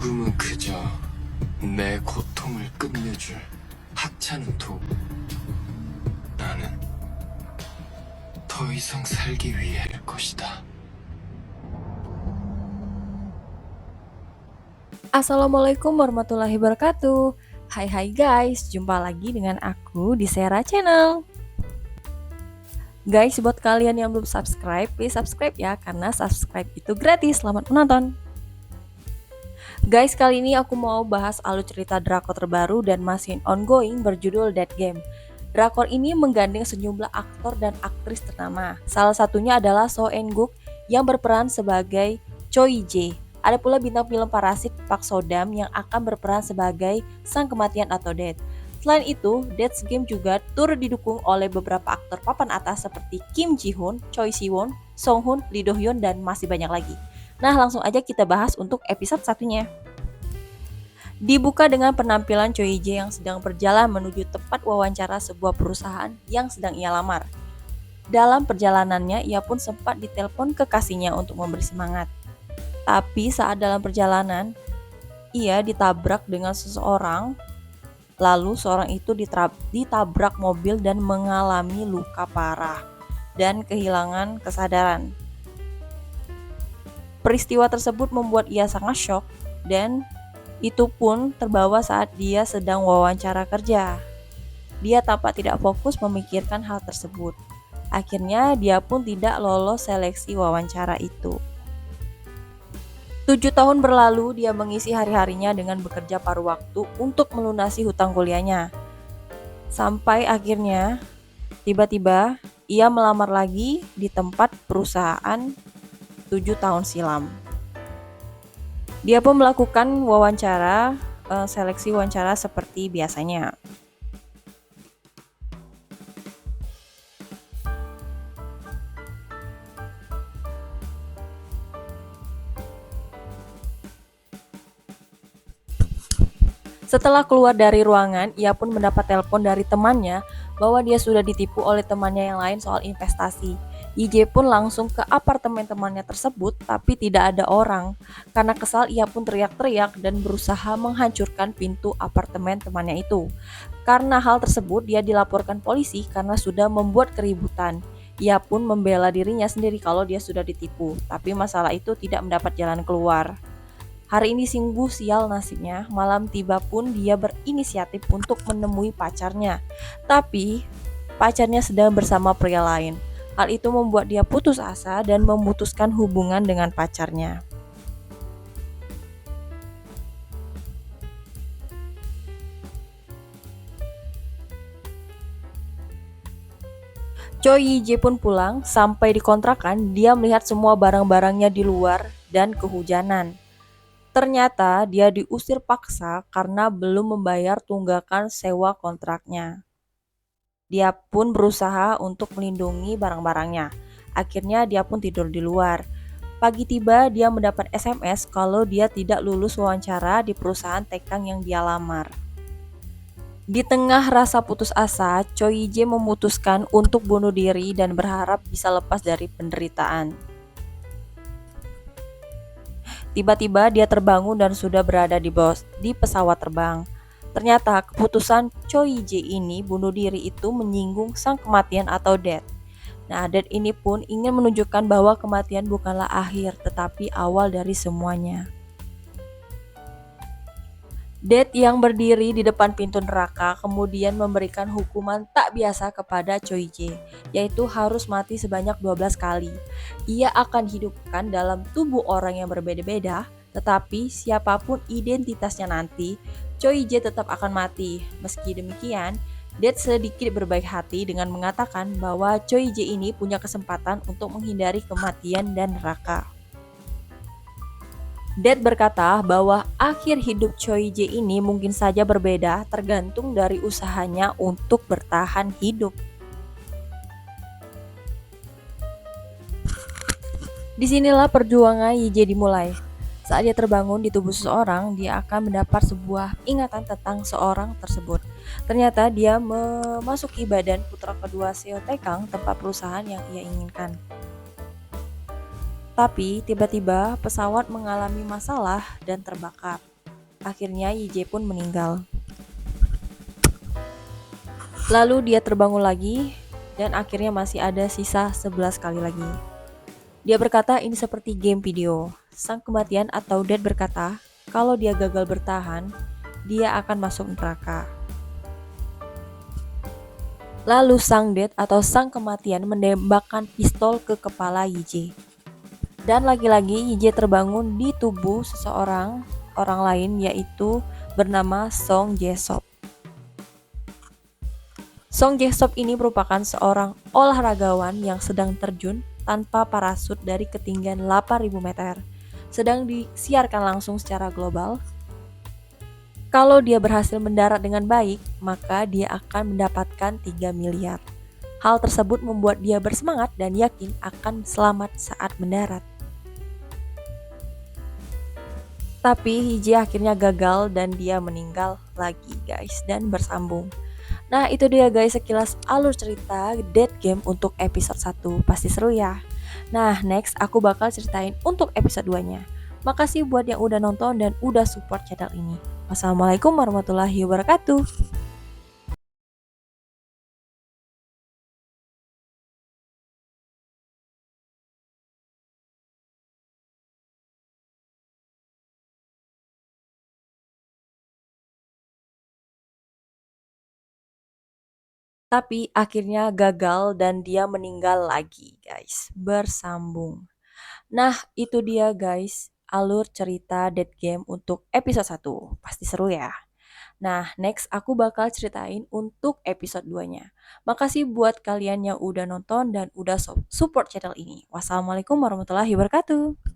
죽음은 그저 내 고통을 끝내줄 하찮은 도구. 나는 더 이상 살기 위해 할 것이다. Assalamualaikum warahmatullahi wabarakatuh. Hai guys, jumpa lagi dengan aku di Sera Channel. Guys, buat kalian yang belum subscribe, please subscribe ya, karena subscribe itu gratis. Selamat menonton. Guys, kali ini aku mau bahas alur cerita drakor terbaru dan masih ongoing berjudul Dead Game. Drakor ini menggandeng sejumlah aktor dan aktris ternama. Salah satunya adalah So Eun-guk yang berperan sebagai Choi Jae. Ada pula bintang film Parasit Park So-dam yang akan berperan sebagai sang kematian atau Death. Selain itu, Death Game juga turut didukung oleh beberapa aktor papan atas seperti Kim Ji-hoon, Choi Si-won, Song Hoon, Lee Do-hyun, dan masih banyak lagi. Nah, langsung aja kita bahas untuk episode satunya. Dibuka dengan penampilan Choi Jae yang sedang berjalan menuju tempat wawancara sebuah perusahaan yang sedang ia lamar. Dalam perjalanannya, ia pun sempat ditelepon kekasihnya untuk memberi semangat. Tapi saat dalam perjalanan, ia ditabrak dengan seseorang. Lalu seorang itu ditabrak mobil dan mengalami luka parah dan kehilangan kesadaran. Peristiwa tersebut membuat ia sangat syok dan itu pun terbawa saat dia sedang wawancara kerja. Dia tampak tidak fokus memikirkan hal tersebut. Akhirnya dia pun tidak lolos seleksi wawancara itu. 7 tahun berlalu, dia mengisi hari-harinya dengan bekerja paruh waktu untuk melunasi hutang kuliahnya. Sampai akhirnya, tiba-tiba, ia melamar lagi di tempat perusahaan 7 tahun silam. Dia pun melakukan seleksi wawancara seperti biasanya. Setelah keluar dari ruangan, ia pun mendapat telepon dari temannya bahwa dia sudah ditipu oleh temannya yang lain soal investasi. YJ pun langsung ke apartemen temannya tersebut, tapi tidak ada orang. Karena kesal, ia pun teriak-teriak dan berusaha menghancurkan pintu apartemen temannya itu. Karena hal tersebut, dia dilaporkan polisi karena sudah membuat keributan. Ia pun membela dirinya sendiri kalau dia sudah ditipu, tapi masalah itu tidak mendapat jalan keluar. Hari ini sungguh sial nasibnya, malam tiba pun dia berinisiatif untuk menemui pacarnya. Tapi, pacarnya sedang bersama pria lain. Hal itu membuat dia putus asa dan memutuskan hubungan dengan pacarnya. Choi Jae pun pulang, sampai di kontrakan, dia melihat semua barang-barangnya di luar dan kehujanan. Ternyata dia diusir paksa karena belum membayar tunggakan sewa kontraknya. Dia pun berusaha untuk melindungi barang-barangnya. Akhirnya dia pun tidur di luar. Pagi tiba dia mendapat SMS kalau dia tidak lulus wawancara di perusahaan tekang yang dia lamar. Di tengah rasa putus asa, Choi Jae memutuskan untuk bunuh diri dan berharap bisa lepas dari penderitaan. Tiba-tiba dia terbangun dan sudah berada di pesawat terbang. Ternyata keputusan Choi Jae ini bunuh diri itu menyinggung sang kematian atau death. Nah, death ini pun ingin menunjukkan bahwa kematian bukanlah akhir, tetapi awal dari semuanya. Death yang berdiri di depan pintu neraka kemudian memberikan hukuman tak biasa kepada Choi Jae, yaitu harus mati sebanyak 12 kali. Ia akan dihidupkan dalam tubuh orang yang berbeda-beda, tetapi siapapun identitasnya nanti, Choi Jae tetap akan mati. Meski demikian, Death sedikit berbaik hati dengan mengatakan bahwa Choi Jae ini punya kesempatan untuk menghindari kematian dan neraka. Death berkata bahwa akhir hidup Choi Jae ini mungkin saja berbeda tergantung dari usahanya untuk bertahan hidup. Disinilah perjuangan YJ dimulai. Saat dia terbangun di tubuh seseorang, dia akan mendapat sebuah ingatan tentang seorang tersebut. Ternyata dia memasuki badan putra kedua CEO Tekang, tempat perusahaan yang ia inginkan. Tapi tiba-tiba pesawat mengalami masalah dan terbakar. akhirnya YJ pun meninggal. Lalu dia terbangun lagi dan akhirnya masih ada sisa 11 kali lagi. Dia berkata ini seperti game video. Sang kematian atau Dead berkata, kalau dia gagal bertahan, dia akan masuk neraka. Lalu sang Dead atau sang kematian menembakkan pistol ke kepala YJ. Dan lagi-lagi YJ terbangun di tubuh seseorang orang lain yaitu bernama Song Jae-sop. Song Jae-sop ini merupakan seorang olahragawan yang sedang terjun tanpa parasut dari ketinggian 8.000 meter. Sedang disiarkan langsung secara global. Kalau dia berhasil mendarat dengan baik, maka dia akan mendapatkan 3 miliar. Hal tersebut membuat dia bersemangat dan yakin akan selamat saat mendarat. Tapi Hiji akhirnya gagal dan dia meninggal lagi guys dan bersambung. Nah itu dia guys sekilas alur cerita Dead Game untuk episode 1. Pasti seru ya. Nah next aku bakal ceritain untuk episode 2-nya. Makasih buat yang udah nonton dan udah support channel ini. Wassalamualaikum warahmatullahi wabarakatuh. Tapi akhirnya gagal dan dia meninggal lagi guys. Bersambung. Nah itu dia guys alur cerita Dead Game untuk episode 1. Pasti seru ya. Nah, next aku bakal ceritain untuk episode 2-nya. Makasih buat kalian yang udah nonton dan udah support channel ini. Wassalamualaikum warahmatullahi wabarakatuh.